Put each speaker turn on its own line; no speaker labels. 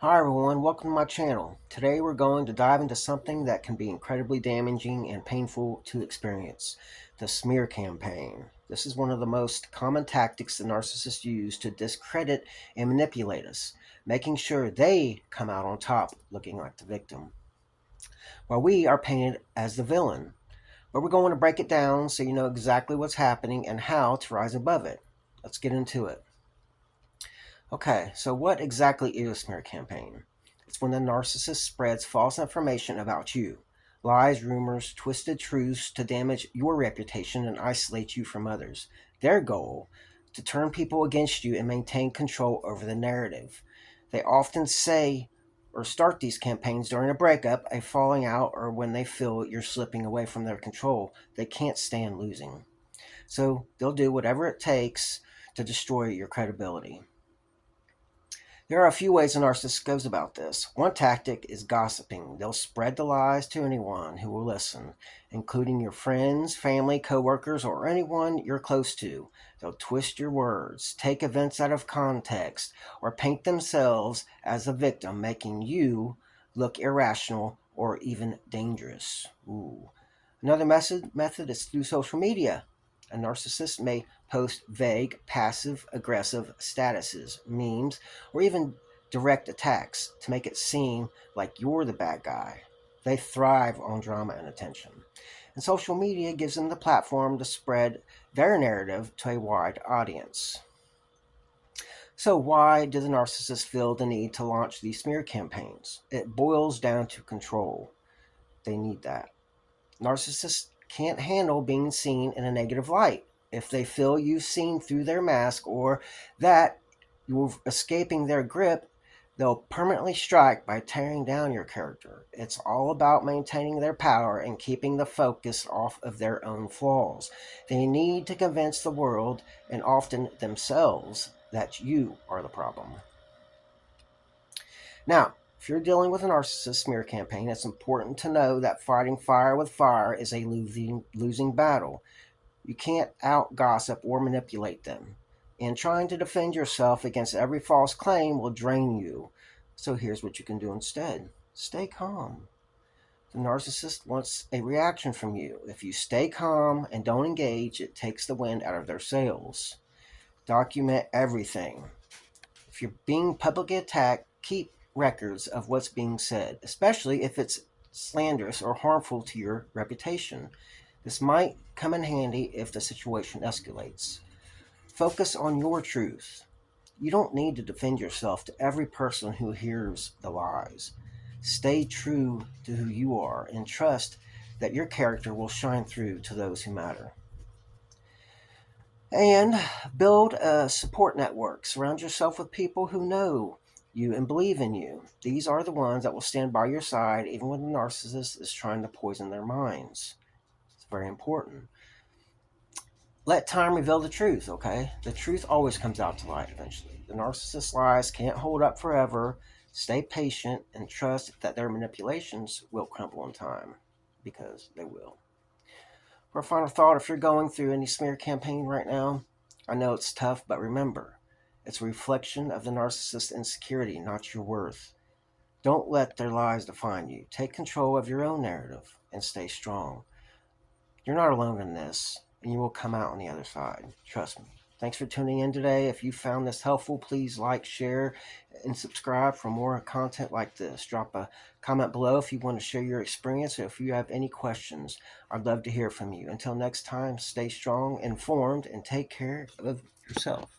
Hi everyone, welcome to my channel. Today we're going to dive into something that can be incredibly damaging and painful to experience, the smear campaign. This is one of the most common tactics the narcissists use to discredit and manipulate us, making sure they come out on top looking like the victim, while we are painted as the villain. But we're going to break it down so you know exactly what's happening and how to rise above it. Let's get into it. Okay, so what exactly is a smear campaign? It's when the narcissist spreads false information about you, lies, rumors, twisted truths to damage your reputation and isolate you from others. Their goal, to turn people against you and maintain control over the narrative. They often say or start these campaigns during a breakup, a falling out, or when they feel you're slipping away from their control. They can't stand losing. So they'll do whatever it takes to destroy your credibility. There are a few ways a narcissist goes about this. One tactic is gossiping. They'll spread the lies to anyone who will listen, including your friends, family, coworkers, or anyone you're close to. They'll twist your words, take events out of context, or paint themselves as a victim, making you look irrational or even dangerous. Ooh. Another method is through social media. A narcissist may post vague, passive aggressive statuses, memes, or even direct attacks to make it seem like you're the bad guy. They thrive on drama and attention. And social media gives them the platform to spread their narrative to a wide audience. So, why do the narcissists feel the need to launch these smear campaigns? It boils down to control. They need that. Narcissists can't handle being seen in a negative light. If they feel you've seen through their mask or that you're escaping their grip, they'll permanently strike by tearing down your character. It's all about maintaining their power and keeping the focus off of their own flaws. They need to convince the world, and often themselves, that you are the problem. Now, if you're dealing with a narcissist smear campaign, it's important to know that fighting fire with fire is a losing battle. You can't out gossip or manipulate them. And trying to defend yourself against every false claim will drain you. So here's what you can do instead: stay calm. The narcissist wants a reaction from you. If you stay calm and don't engage, it takes the wind out of their sails. Document everything. If you're being publicly attacked, keep records of what's being said, especially if it's slanderous or harmful to your reputation. This might come in handy if the situation escalates. Focus on your truth. You don't need to defend yourself to every person who hears the lies. Stay true to who you are and trust that your character will shine through to those who matter. And build a support network. Surround yourself with people who know you and believe in you. These are the ones that will stand by your side even when the narcissist is trying to poison their minds. It's very important. Let time reveal the truth, okay? The truth always comes out to light eventually. The narcissist lies can't hold up forever. Stay patient and trust that their manipulations will crumble in time, because they will. For a final thought, if you're going through any smear campaign right now, I know it's tough, but remember, it's a reflection of the narcissist's insecurity, not your worth. Don't let their lies define you. Take control of your own narrative and stay strong. You're not alone in this, and you will come out on the other side. Trust me. Thanks for tuning in today. If you found this helpful, please like, share, and subscribe for more content like this. Drop a comment below if you want to share your experience or if you have any questions. I'd love to hear from you. Until next time, stay strong, informed, and take care of yourself.